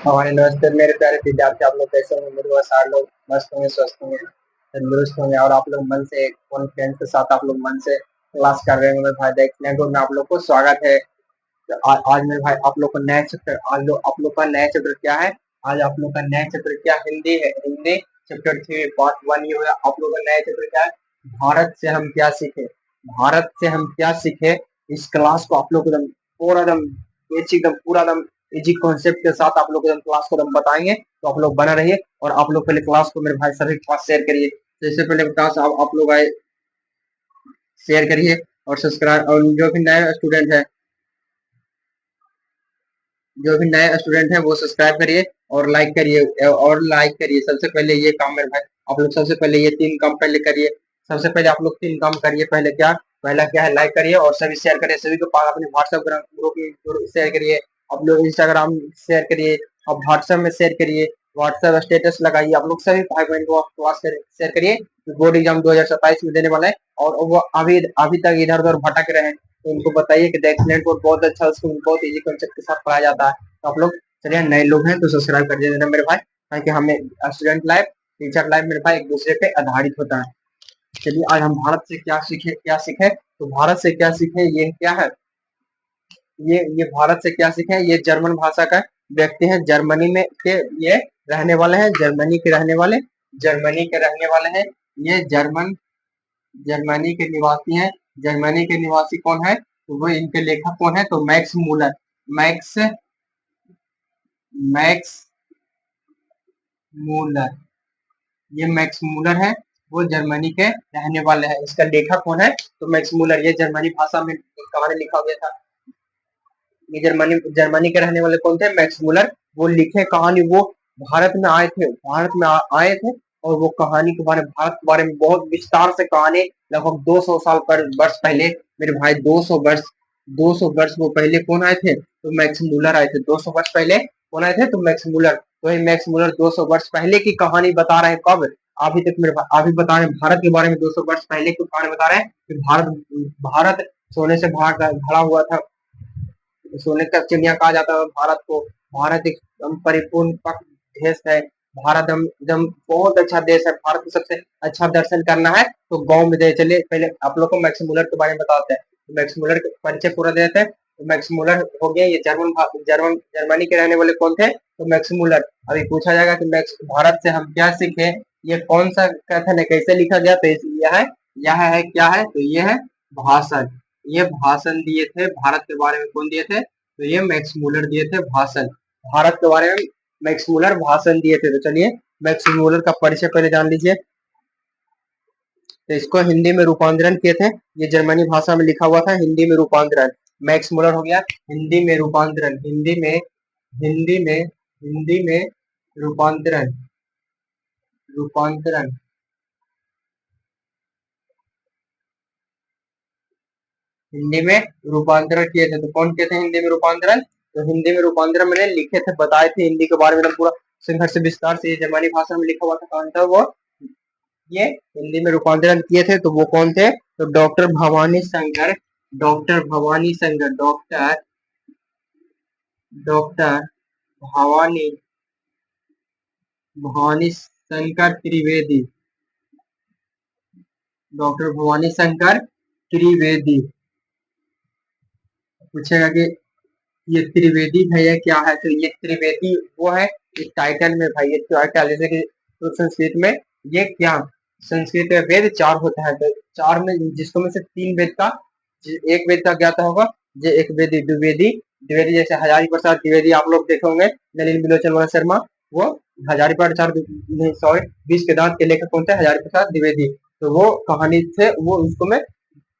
हमारे नमस्ते मेरे प्यारे विद्यार्थी। आप लोग कैसे होंगे? मेरे पास आप लोग मस्त होंगे, स्वस्थ होंगे, तंदुरुस्त होंगे और आप लोग मन से कॉन्फिडेंस के साथ आप लोग मन से क्लास कर रहे होंगे। मेरे भाई देखने को मैं आप लोग को स्वागत है। तो आज मेरे भाई आप लोग का नया चैप्टर, आज आप लोग का नया चैप्टर क्या है? आज आप लोग का नया चैप्टर क्या हिंदी है। हिंदी चैप्टर 3 पार्ट 1 ये होगा। आप लोग का नया चैप्टर क्या है? भारत से हम क्या सीखे। भारत से हम क्या सीखे। इस क्लास को आप लोग एकदम पूरा एकदम एकदम पूरा एकदम इजी कॉन्सेप्ट के साथ आप लोग एकदम क्लास को एकदम बताएंगे। तो आप लोग बना रहिए और आप लोग पहले क्लास को मेरे भाई सभी के पास शेयर करिए। तो इससे पहले क्लास आप लोग आए शेयर करिए और सब्सक्राइब। और जो भी नए स्टूडेंट है वो सब्सक्राइब करिए और लाइक करिए और लाइक करिए। सबसे पहले ये काम मेरे भाई आप लोग सबसे पहले ये 3 काम पहले करिए। सबसे पहले आप लोग 3 काम करिए। पहला क्या है? लाइक करिए और सभी शेयर करिए। सभी को अपने व्हाट्सएप ग्रुप में शेयर करिए। आप लोग इंस्टाग्राम शेयर करिए। आप व्हाट्सएप में शेयर करिए। व्हाट्सएप स्टेटस लगाइए। आप लोग सभी भाई बहन को क्लास शेयर करिए। बोर्ड एग्जाम 2027 में देने वाला है और वो अभी अभी तक इधर उधर भटक रहे हैं, तो उनको बताइए कि द एक्सीलेंट कोड बहुत अच्छा, उसको बहुत इजी कॉन्सेप्ट के साथ पढ़ाया जाता है। तो आप लोग चलिए, नए लोग हैं तो सब्सक्राइब कर दीजिए मेरे भाई, ताकि हमें स्टूडेंट लाइफ टीचर लाइफ मेरे भाई एक दूसरे पे आधारित होता है। चलिए, आज हम भारत से क्या सीखे। तो भारत से क्या सीखे ये क्या है? ये भारत से क्या सीखे, ये जर्मन भाषा का व्यक्ति है। जर्मनी में के ये रहने वाले हैं। जर्मनी के रहने वाले हैं। ये जर्मनी के निवासी हैं। जर्मनी के निवासी कौन है? तो वो इनके लेखक कौन है? तो Max Muller. Max Max Muller. ये मैक्स मूलर है। वो जर्मनी के रहने वाले हैं। इसका लेखक कौन है? तो मैक्स मूलर। ये जर्मनी भाषा में कहानी लिखा गया था। ये जर्मनी के रहने वाले कौन थे? Max Muller. वो लिखे कहानी। वो भारत में आए थे और वो कहानी के बारे में, भारत के बारे में बहुत विस्तार से कहानी, लगभग 200 साल पर वर्ष पहले मेरे भाई, 200 वर्ष वो पहले कौन आए थे? तो मैक्स मूलर आए थे। 200 वर्ष पहले कौन आए थे? तो मैक्स मूलर। तो ये मैक्स मूलर 200 वर्ष पहले की कहानी बता रहे हैं। कब? अभी तक मेरे भाई अभी बता रहे हैं भारत के बारे में। 200 वर्ष पहले की कहानी बता रहे हैं कि भारत सोने से भरा हुआ था। सोने का चिड़िया कहा जाता है भारत को। भारत एक परिपूर्ण पक देश है। भारत हम एकदम बहुत अच्छा देश है। भारत को सबसे अच्छा दर्शन करना है तो गांव में दे चलिए। पहले आप लोग को मैक्स मूलर के बारे में बताते हैं। तो मैक्स मूलर का परिचय पूरा देते हैं। तो मैक्स मूलर हो गया। ये जर्मनी के रहने वाले कौन थे? तो मैक्स मूलर। अभी पूछा जाएगा कि मैक्स भारत से हम क्या सीखे, ये कौन सा कथन है, कैसे लिखा गया? तो यह है क्या है? तो ये है भाषण। ये भाषण दिए थे भारत के बारे में। कौन दिए थे? तो ये मैक्स मूलर दिए थे भाषण। भारत के बारे में मैक्स मूलर भाषण दिए थे। तो चलिए, मैक्स मूलर का परिचय पहले जान लीजिए। तो इसको हिंदी में रूपांतरण किए थे। ये जर्मनी भाषा में लिखा हुआ था, हिंदी में रूपांतरण। मैक्स मूलर हो गया हिंदी में रूपांतरण। हिंदी में रूपांतरण। रूपांतरण हिंदी में रूपांतरण किए थे। तो कौन किए थे हिंदी में रूपांतरण? तो हिंदी में रूपांतरण मैंने लिखे थे, बताए थे हिंदी के बारे में पूरा संघर्ष विस्तार से। ये जर्मनी भाषा में लिखा हुआ था, कौन था वो? ये हिंदी में रूपांतरण किए थे। तो वो कौन थे? तो doctor Bhavani Shankar. Doctor Bhavani Bhavani Shankar Trivedi. Doctor Bhavani Shankar Trivedi. पूछेगा कि ये त्रिवेदी भैया क्या है? तो ये त्रिवेदी वो है इस टाइटल में भाई। ये टाइटल जैसे कि तो संस्कृत में ये क्या, संस्कृत में वेद 4 होता है। तो 4 में जिसको में से 3 वेद का, एक वेद का ज्ञाता होगा। ये एक वेदी द्विवेदी। द्विवेदी जैसे हजारी प्रसाद द्विवेदी आप लोग देखे होंगे। नलिन बिलोचन वाला शर्मा, वो हजारी प्रसाद नहीं, सॉरी, बीस के दांत के लेखक कौन थे? हजारी प्रसाद द्विवेदी। तो वो कहानी थे, वो उसको में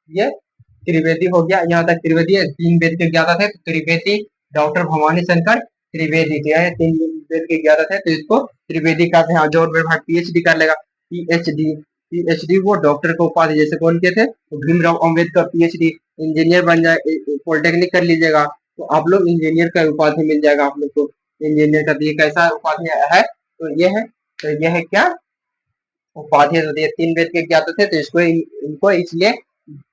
ये त्रिवेदी हो गया। यहाँ तक त्रिवेदी है। 3 वेद के ज्ञाता थे तो त्रिवेदी। डॉक्टर भवानी शंकर त्रिवेदी थे। 3 वेद के ज्ञाता थे तो इसको त्रिवेदी का थे। जो मेरे भाई पीएचडी कर लेगा, पीएचडी पीएचडी वो डॉक्टर को उपाधि जैसे कौन के थे? तो भीमराव अम्बेडकर पीएचडी। इंजीनियर बन जाए, पॉलिटेक्निक कर लीजिएगा तो आप लोग इंजीनियर का उपाधि मिल जाएगा आप लोग को। इंजीनियर का ये कैसा उपाधि है? तो ये है। तो ये है क्या उपाधि? तो ये 3 वेद के ज्ञाता थे तो इसको इनको इसलिए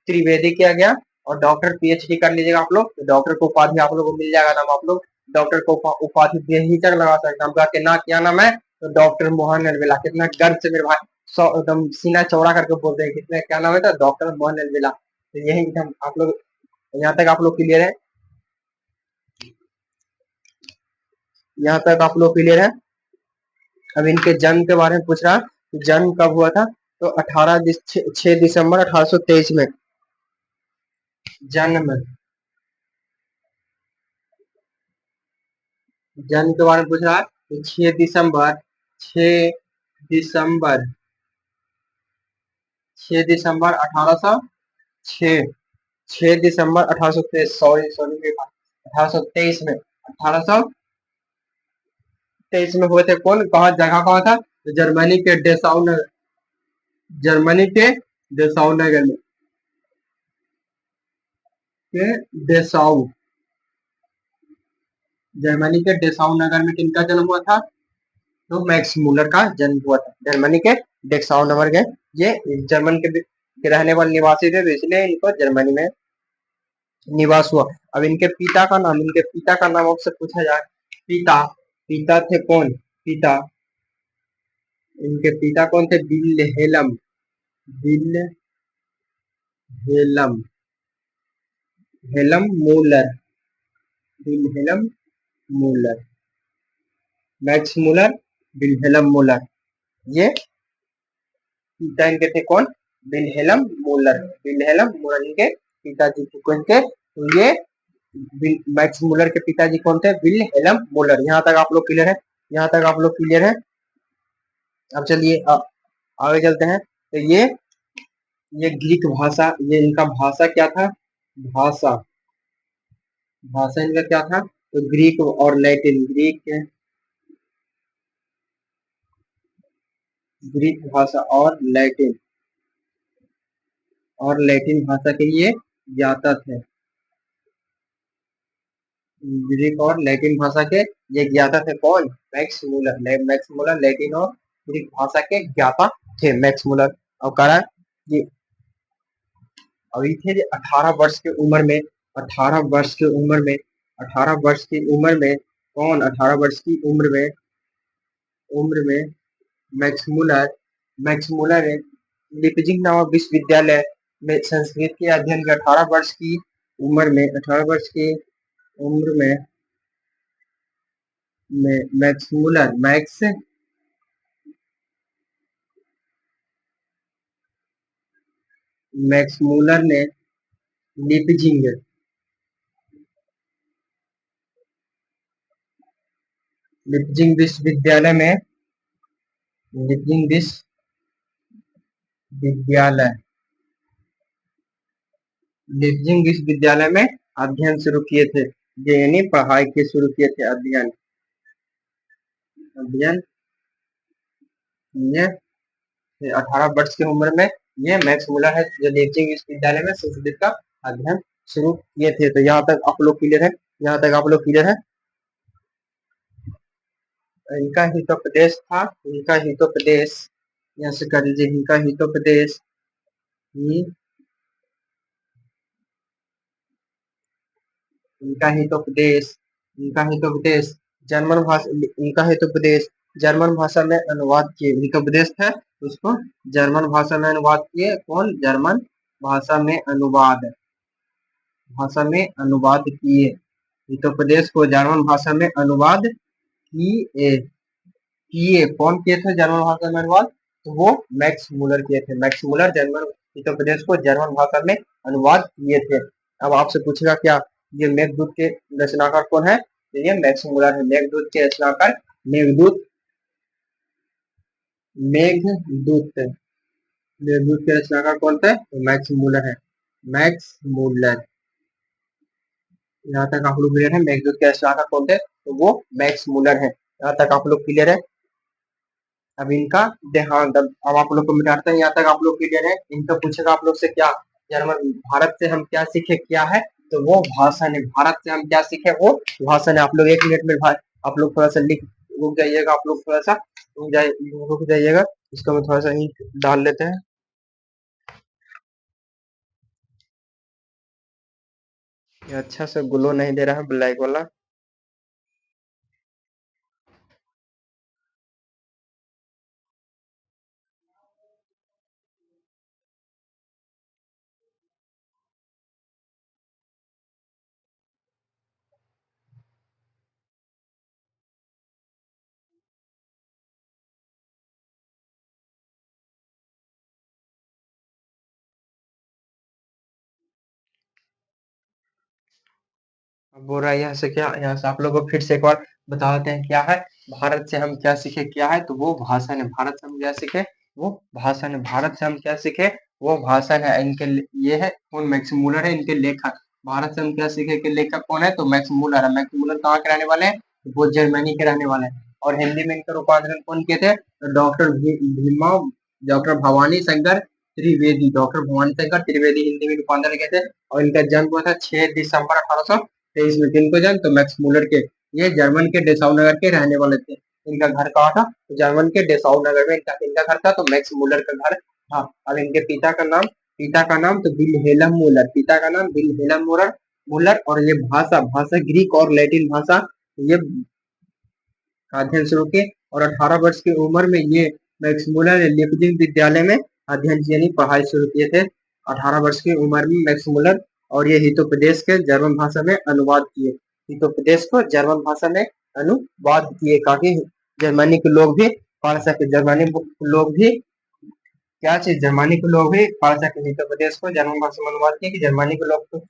त्रिवेदी किया गया। और डॉक्टर पीएचडी कर लीजिएगा आप लोग तो डॉक्टर को उपाधि आप लोग को मिल जाएगा, नाम आप लोग डॉक्टर को उपाधि बेहिचक लगा सकता हूँ, कि ना क्या नाम है, तो डॉक्टर मोहन अलवेला। कितना गर्व से मेरे भाई एकदम सीना चौड़ा करके बोलते हैं, कितने क्या नाम है, तो डॉक्टर मोहन अलवेला। तो यही एकदम आप लोग, यहाँ तक आप लोग क्लियर है, यहाँ तक आप लोग क्लियर है। अब इनके जन्म के बारे में पूछ रहा, जन्म कब हुआ था, तो 6 दिसंबर 1823 में जन्म। जन्म के बारे में पूछ रहा है, तो 6 दिसंबर 6 दिसंबर 1806, 6 दिसंबर 1823, सॉरी सॉरी 1823 में, 1823 में हुए थे। कौन, कहा, जगह कहाँ था, तो जर्मनी के डेसाउ नगर, जर्मनी के डेसाउ नगर में, के डेसाउ, जर्मनी के डेसाउ नगर में किनका जन्म हुआ था, तो मैक्स मूलर का जन्म हुआ था। जर्मनी के डेसाउ नगर के, ये जर्मन के रहने वाले निवासी थे, तो इसलिए इनको जर्मनी में निवास हुआ। अब इनके पिता का नाम, इनके पिता का नाम आपसे पूछा जाए, पिता, पिता थे कौन, पिता, इनके पिता कौन थे, विल्हेल्म, विल्हेल्म, हेलम Müller, Wilhelm Müller, Max Müller, Wilhelm Müller, ये पिता इनके थे कौन, विल्हेल्म मूलर, विल्हेल्म मूलर इनके पिताजी थे कौन थे, तो ये मैक्स मूलर के पिताजी कौन थे, विल्हेल्म मूलर। यहाँ तक आप लोग क्लियर है, यहाँ तक आप लोग क्लियर है। अब चलिए आगे चलते हैं। तो ये ग्रीक भाषा, ये इनका भाषा क्या था, भाषा, भाषा इनका क्या था, तो ग्रीक और लैटिन, ग्रीक भाषा और लैटिन भाषा के ये ज्ञाता थे, ग्रीक और लैटिन भाषा के ये ज्ञाता थे कौन, Max Muller, Max Müller Latin और ग्रीक भाषा के ज्ञाता थे मैक्स मूलर। और कह रहा है कि अभी थे 18 वर्ष की उम्र में, 18 वर्ष की उम्र में, 18 वर्ष की उम्र में कौन, 18 वर्ष की उम्र में मैक्स मूलर ने लिपजिंग नामक विश्वविद्यालय में संस्कृत के अध्ययन के 18 वर्ष की उम्र में, 18 वर्ष की उम्र में मैक्स मूलर ने लिपजिंग लिपजिंग विश्वविद्यालय में, लिपजिंग विश्वविद्यालय, लिपजिंग विश्वविद्यालय में अध्ययन शुरू किए थे, ये यानी पढ़ाई के शुरू किए थे, अध्ययन, अध्ययन ये 18 वर्ष की उम्र में ये मैक्स मूलर है, जो लीजिंग विश्वविद्यालय में संस्कृत का अध्ययन शुरू किए थे। तो यहाँ तक आप लोग क्लियर है, यहाँ तक आप लोग क्लियर है। इनका हितोपदेश था, इनका हितोपदेश, यहाँ से कर लीजिए, इनका हितोपदेश, इनका हितोपदेश, इनका हितोपदेश जर्मन भाषा, इनका हितोपदेश जर्मन भाषा में अनुवाद किए, हितोपदेश है उसको जर्मन भाषा में अनुवाद किए, कौन, जर्मन भाषा में अनुवाद, भाषा में अनुवाद किए, हितोपदेश को जर्मन भाषा में अनुवाद किए, किए कौन किए थे जर्मन भाषा में अनुवाद, तो वो मैक्स मूलर किए थे, मैक्स मूलर जर्मन हितोपदेश को जर्मन भाषा में अनुवाद किए थे। अब आपसे पूछेगा क्या, ये मेघदूत के रचनाकार कौन है, तो ये मैक्स मूलर है, मेघदूत के रचनाकार, मेघदूत, मेघदूत, मेघदूत के रचनाकार कौन थे, तो मैक्स मूलर है, मैक्स मूलर। यहाँ तक आप लोग क्लियर है, मेघदूत के रचनाकार कौन थे, तो वो मैक्स मूलर है। यहाँ तक आप लोग क्लियर है। अब इनका देहांत, अब आप लोग को मिटाते हैं, यहाँ तक आप लोग क्लियर है। इनका पूछेगा आप लोग से क्या, जर्मन, भारत से हम क्या सीखे, क्या है, तो वो भाषण है, भारत से हम क्या सीखे, वो भाषण है। आप लोग 1 मिनट में आप लोग थोड़ा सा रुक जाइएगा, आप लोग थोड़ा सा रुक जाइएगा, इसको मैं थोड़ा सा ही डाल लेते हैं। ये अच्छा से ग्लो नहीं दे रहा है ब्लैक वाला। बोल रहा है यहाँ से क्या, यहाँ से आप लोगों को फिर से एक बार बता देते हैं क्या है। भारत से हम क्या सीखे, क्या है तो वो भाषण है। भारत से हम क्या सीखे, वो भाषण है। भारत से हम क्या सीखे, वो भाषण है। ये है कौन, मैक्स मूलर है इनके लेखक। भारत से हम क्या सीखे कि लेखक कौन है, तो मैक्स मूलर है। मैक्स मूलर कहाँ के रहने वाले हैं, वो जर्मनी के रहने वाले हैं। और हिंदी में इनका रूपांतरण कौन किए थे, तो भीमा डॉक्टर भवानी शंकर त्रिवेदी। डॉक्टर भवानी शंकर त्रिवेदी हिंदी में रूपांतरण किए थे। और इनका जन्म हुआ था 6 दिसंबर 1823 में। किनको जन्म, तो मैक्स मूलर के। ये जर्मन के डेसाउ नगर के रहने वाले थे। इनका घर कहाँ था, तो जर्मन के डेसाउ नगर में इनका घर था, तो मैक्स मूलर का घर था। अब इनके पिता का नाम तो विल्हेल्म मूलर। पिता का नाम विल्हेल्म मूलर। और ये भाषा भाषा ग्रीक और लैटिन भाषा ये अध्ययन शुरू किए। और 18 वर्ष की उम्र में ये मैक्स मूलर ने लीपजिग विद्यालय में अध्ययन यानी पढ़ाई शुरू किए थे। 18 वर्ष की उम्र में मैक्स मूलर। और ये हितोपदेश के जर्मन भाषा में अनुवाद किए। हितोपदेश को जर्मन भाषा में अनुवाद किए ताकि जर्मनी के लोग भी पढ़ सके। जर्मनी लोग भी क्या चीज, जर्मनी के लोग भी पढ़ सके। हितोपदेश को जर्मन भाषा में अनुवाद किया कि जर्मनी के लोग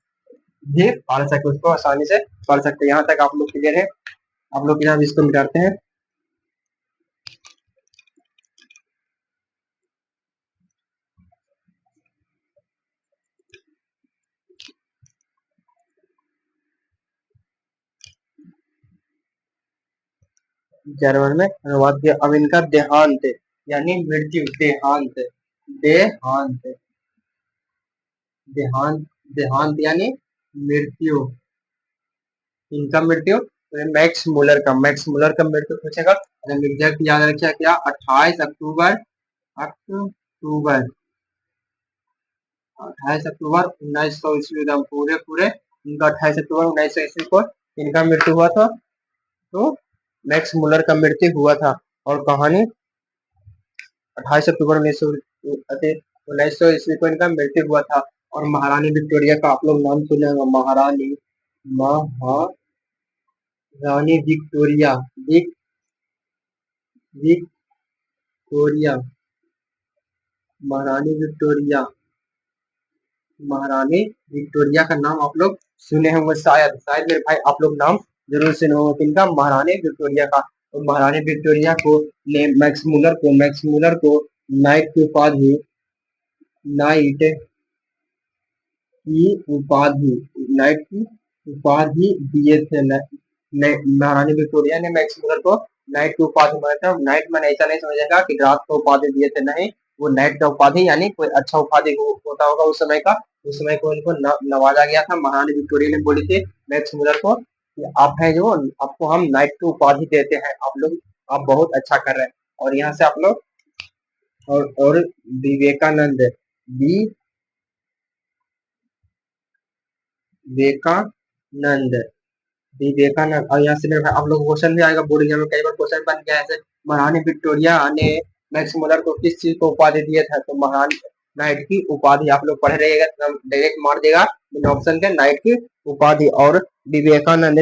भी पढ़ सके, उसको आसानी से पढ़ सकते। यहाँ तक आप लोग क्लियर है। आप लोग यहाँ इसको मिटाते हैं। जर्मन में अनुवाद किया। अब इनका देहांत यानी मृत्यु, देहांत देहांत देहांत यानी मृत्यु। इनका मृत्यु मैक्स मूलर का मृत्यु पूछेगा। एग्जैक्ट याद रखिए क्या, 28 अक्टूबर 28 अक्टूबर 1900 ईस्वी में पूरे पूरे इनका 28 अक्टूबर 1900 ईस्वी को इनका मृत्यु हुआ था। तो मैक्स मूलर का मृत्यु हुआ था। और कहानी 28 अक्टूबर 1900 ईस्वी को इनका मृत्यु हुआ था। और महारानी विक्टोरिया का आप लोग नाम सुने होंगे। महारानी विक्टोरिया, विक्टोरिया, महारानी विक्टोरिया, महारानी विक्टोरिया का नाम आप लोग सुने होंगे शायद, मेरे भाई आप लोग नाम जरूर सुने होंगे इनका, महारानी विक्टोरिया का। तो महारानी विक्टोरिया को ने मैक्स मूलर को नाइट की उपाधि नाइट की उपाधि नाइट की उपाधि दिए थे। महारानी विक्टोरिया ने मैक्स मूलर को नाइट की उपाधि दिया था। नाइट में ऐसा नहीं समझेगा कि रात को उपाधि दिए थे, नहीं, वो नाइट का उपाधि यानी कोई अच्छा उपाधि होता होगा उस समय का। उस समय को इनको नवाजा गया था। महारानी विक्टोरिया ने बोली थी मैक्स मूलर को कि आप है जो, आपको हम नाइट की उपाधि देते हैं, आप लोग आप बहुत अच्छा कर रहे हैं। और यहाँ से आप लोग और विवेकानंद विवेकानंद विवेकानंद। और यहाँ से मेरे भाई आप लोग क्वेश्चन भी आएगा बोर्ड एग्जाम में, कई बार क्वेश्चन बन गया है। महारानी विक्टोरिया ने मैक्स मूलर को किस चीज को उपाधि दिया था, तो महारानी नाइट की उपाधि। आप लोग पढ़ रहिएगा तो डायरेक्ट मार देगा ऑप्शन के, नाइट की उपाधि। और विवेकानंद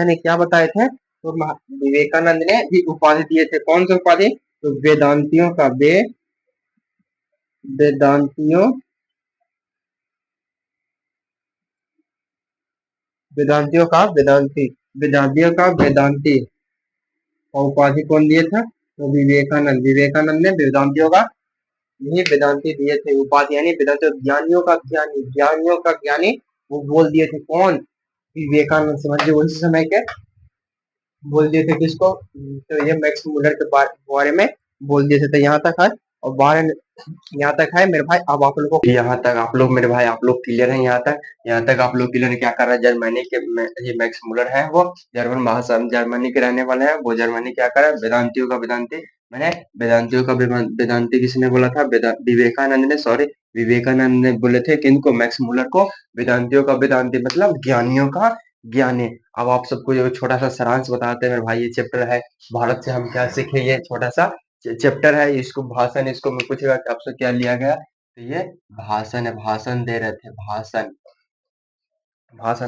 ने क्या बताए थे, तो विवेकानंद ने भी उपाधि दिए थे। कौन सी उपाधि, तो वेदांतियों वेदांतियों का वेदांती और उपाधि कौन दिए था, तो विवेकानंद ने वेदांतियों का ये वेदांती दिए थे उपाधि, यानी वेदांत ज्ञानियों का ज्ञानी वो बोल दिए थे। कौन, विवेकानंद, समझिए उसी समय के बोल दिए थे। किसको, तो ये मैक्स मूलर के बारे में बोल दिए थे। तो यहाँ तक है। और बारे यहाँ तक है मेरे भाई। अब आप लोग को यहाँ तक आप लोग मेरे भाई आप लोग क्लियर है। यहाँ तक आप लोग क्लियर क्या कर रहे हैं, जर्मनी के ये मैक्स मूलर है वो जर्मन भाषा जर्मनी के रहने वाले हैं। वो जर्मनी क्या कर रहा है, वेदांतियों का वेदांती, मैंने वेदांतियों का वेदांती किसने बोला था, विवेकानंद ने, सॉरी विवेकानंद ने बोले थे किनको, मैक्स मूलर को। वेदांतियों का वेदांती मतलब ज्ञानियों का ज्ञानी। अब आप सबको ये छोटा सा सारांश बताते हैं मेरे भाई। ये चैप्टर है भारत से हम क्या सीखे, ये छोटा सा चैप्टर है। इसको भाषण, इसको मैं पूछेगा कि आपसे क्या लिया गया, तो ये भाषण है, भाषण दे रहे थे, भाषण।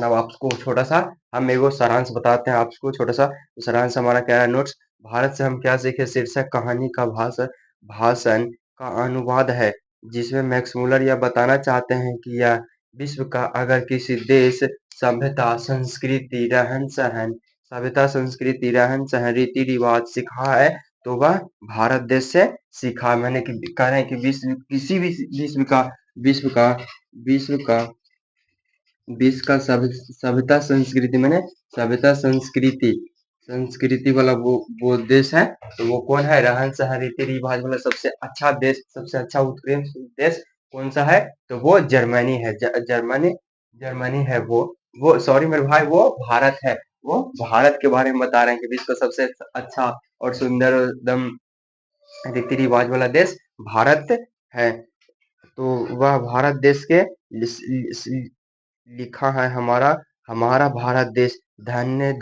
अब आपको छोटा सा हम एगो सारांश बताते हैं आपको छोटा सा। तो सारांश हमारा क्या है, नोट्स, भारत से हम क्या सीखे शीर्षक कहानी का भाषण का अनुवाद है, जिसमें मैक्स मूलर यह बताना चाहते हैं कि यह विश्व का अगर किसी देश सभ्यता संस्कृति रहन सहन, सभ्यता संस्कृति रहन सहन रीति रिवाज सीखा है तो वह भारत देश से सीखा। मैंने कह रहे हैं कि विश्व किसी भी विश्व का विश्व का विश्व का सभ्यता संस्कृति मैंने सभ्यता संस्कृति संस्कृति वाला वो देश है तो वो कौन है? रहन सहन रीति रिवाज वाला सबसे अच्छा देश, सबसे अच्छा उत्कृष्ट देश कौन सा है? तो वो जर्मनी है। जर्मनी जर्मनी है वो सॉरी मेरे भाई, वो भारत है। वो भारत के बारे में बता रहे हैं कि विश्व का सबसे अच्छा और सुंदर एकदम रीति रिवाज वाला देश भारत है। तो वह भारत देश के लिखा है हमारा हमारा भारत देश धन्य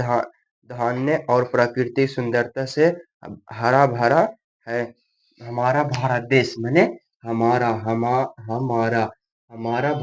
धान्य और प्राकृतिक सुंदरता से हरा भरा है। हमारा भारत देश माने हमारा हमारा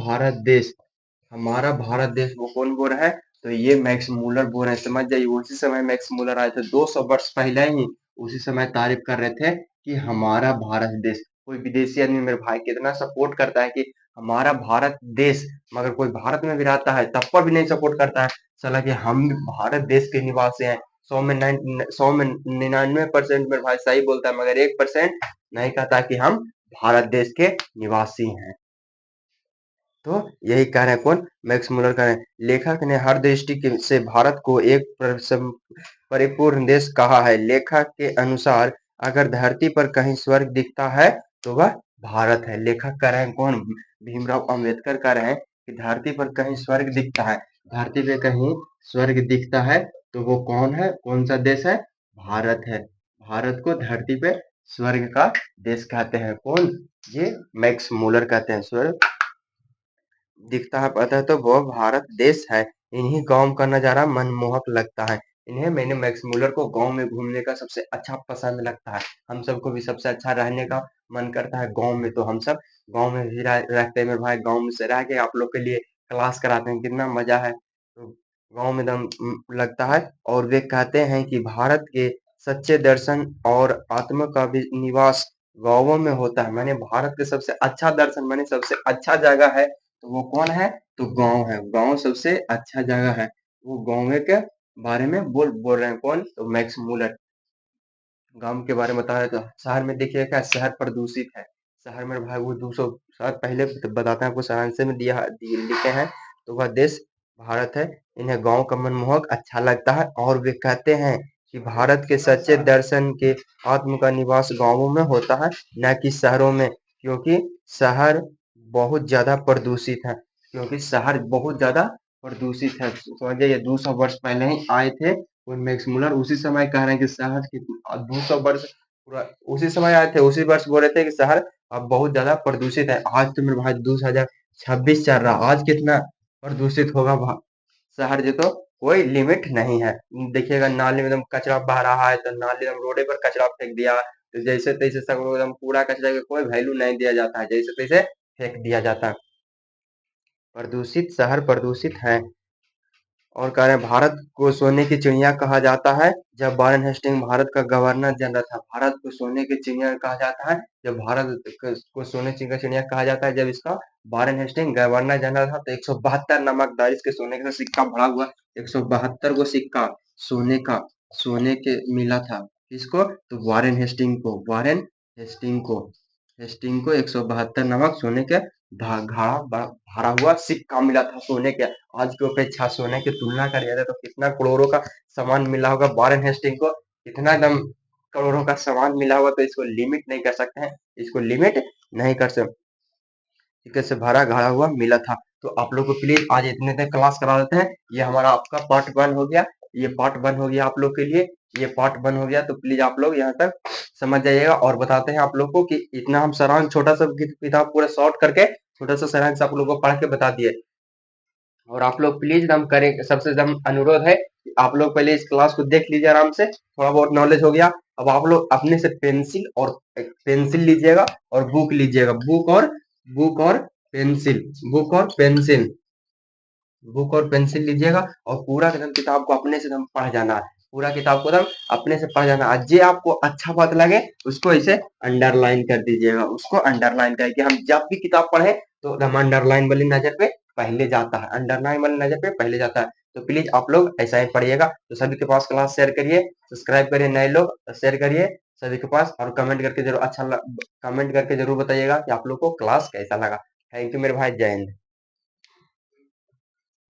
भारत देश वो कौन बोल रहा है? तो ये मैक्स मूलर बोल रहे हैं। समझ जाइए, उसी समय मैक्स मूलर आए थे 200 वर्ष पहले ही, उसी समय तारीफ कर रहे थे कि हमारा भारत देश। कोई विदेशी आदमी मेरे भाई कितना सपोर्ट करता है कि हमारा भारत देश, मगर कोई भारत में भी रहता है तब पर भी नहीं सपोर्ट करता है। साला कि हम भारत देश के निवासी हैं। 100 में 99% मेरे भाई सही बोलता है, मगर 1% नहीं कहता कि हम भारत देश के निवासी हैं। तो यही कह रहे हैं कौन? मैक्स मुलर कह रहे हैं लेखक ने हर दृष्टि से भारत को एक परिपूर्ण देश कहा है। लेखक के अनुसार अगर धरती पर कहीं स्वर्ग दिखता है तो वह भारत है। लेखक कह रहे हैं कौन? भीमराव अंबेडकर कह रहे हैं कि धरती पर कहीं स्वर्ग दिखता है, धरती पे कहीं स्वर्ग दिखता है तो वो कौन है? कौन सा देश है? भारत है। भारत को धरती पे स्वर्ग का देश कहते हैं। कौन? ये मैक्स मुलर कहते हैं स्वर्ग दिखता है पता है तो वो भारत देश है। इन्हीं गांव का नजारा मनमोहक लगता है। इन्हें मैंने मैक्स मुलर को गांव में घूमने का सबसे अच्छा पसंद लगता है। हम सबको भी सबसे अच्छा रहने का मन करता है गांव में, तो हम सब गांव में भी रहते हैं मेरे भाई। गांव में से रह के आप लोग के लिए क्लास कराते हैं, कितना मजा है। तो गांव में दम लगता है। और वे कहते हैं कि भारत के सच्चे दर्शन और आत्मा का भी निवास गांवों में होता है। मैंने भारत के सबसे अच्छा दर्शन मैंने सबसे अच्छा जगह है तो वो कौन है? तो गांव है। गांव सबसे अच्छा जगह है। वो गांव के बारे में बोल रहे हैं कौन? तो मैक्स मूलर गांव के बारे में बता रहे। तो शहर में देखिए क्या, शहर प्रदूषित है। शहर में भाई वो 200 शहर पहले बताते हैं आपको, सारांश में लिखे हैं। तो वह देश भारत है। इन्हें गांव का मनमोहक अच्छा लगता है और वे कहते हैं कि भारत के सच्चे दर्शन के आत्म का निवास गांवों में होता है, न कि शहरों में, क्योंकि शहर बहुत ज्यादा प्रदूषित है। क्योंकि शहर बहुत ज्यादा प्रदूषित है। समझिए ये 200 वर्ष पहले ही आए थे और मैक्स मुलर उसी समय कह रहे हैं कि शहर की 200 वर्ष पूरा उसी समय आए थे, उसी वर्ष बोल रहे थे कि शहर अब बहुत ज्यादा प्रदूषित है। आज तो मेरे भाई 2026 चल रहा, आज कितना प्रदूषित होगा शहर जो, तो कोई लिमिट नहीं है। देखिएगा नाली में एकदम कचरा बह रहा है तो नाली एकदम रोडे पर कचरा फेंक दिया, तो जैसे तैसे सब लोग एकदम कूड़ा कचरा का कोई वैल्यू नहीं दिया जाता है, जैसे तैसे फेंक दिया जाता है। प्रदूषित शहर प्रदूषित है। और कह रहे हैं भारत को सोने की चिड़िया कहा जाता है। जब वारेन हेस्टिंग भारत का गवर्नर जनरल था, भारत को सोने की चिड़िया कहा जाता है। जब भारत को सोने की चिड़िया कहा जाता है जब इसका वारेन हेस्टिंग गवर्नर जनरल था। तो 172 नमकदार इसके सोने का सिक्का भरा हुआ, 172 को सिक्का सोने के मिला था। किसको? तो वारेन हेस्टिंग को, वारेन हेस्टिंग को 172 नमक सोने के घड़ा भरा हुआ सिक्का मिला था सोने के। आज की अपेक्षा सोने की तुलना करिए तो कितना करोड़ों का सामान मिला होगा वारेन हेस्टिंग को, कितना एकदम करोड़ों का सामान मिला हुआ। तो इसको लिमिट नहीं कर सकते हैं, इसको लिमिट नहीं कर सकते। कैसे भरा घड़ा हुआ मिला था। तो आप लोग को प्लीज आज इतने तक क्लास करा देते हैं। ये हमारा आपका पार्ट 1 हो गया, ये पार्ट 1 हो गया आप लोग के लिए, ये पार्ट 1 हो गया। तो प्लीज आप लोग यहाँ तक समझ जाइएगा। और बताते हैं आप लोग को कि इतना हम सारांश छोटा सा किताब पूरा शॉर्ट करके छोटा सा सारांश आप लोग को पढ़ के बता दिए। और आप लोग प्लीज एकदम करें, सबसे एकदम अनुरोध है कि आप लोग पहले इस क्लास को देख लीजिए आराम से, थोड़ा बहुत नॉलेज हो गया। अब आप लोग अपने से पेंसिल लीजिएगा और बुक लीजिएगा, बुक और पेंसिल बुक और पेंसिल बुक और पेंसिल लीजिएगा और पूरा एकदम किताब को अपने से एकदम पढ़ जाना है। पूरा किताब को एकदम अपने से पढ़ जाना है। जे आपको अच्छा बात लगे उसको इसे अंडरलाइन कर दीजिएगा, उसको अंडरलाइन करके हम जब भी किताब पढ़े तो एकदम अंडरलाइन वाली नजर पे पहले जाता है, अंडरलाइन वाले नजर पे पहले जाता है। तो प्लीज आप लोग ऐसा ही पढ़िएगा। तो सभी के पास क्लास शेयर करिए, सब्सक्राइब करिए, नए लोग शेयर करिए सभी के पास, और कमेंट करके जरूर कमेंट करके जरूर बताइएगा कि आप लोग को क्लास कैसा लगा। थैंक यू मेरे भाई, जय हिंद।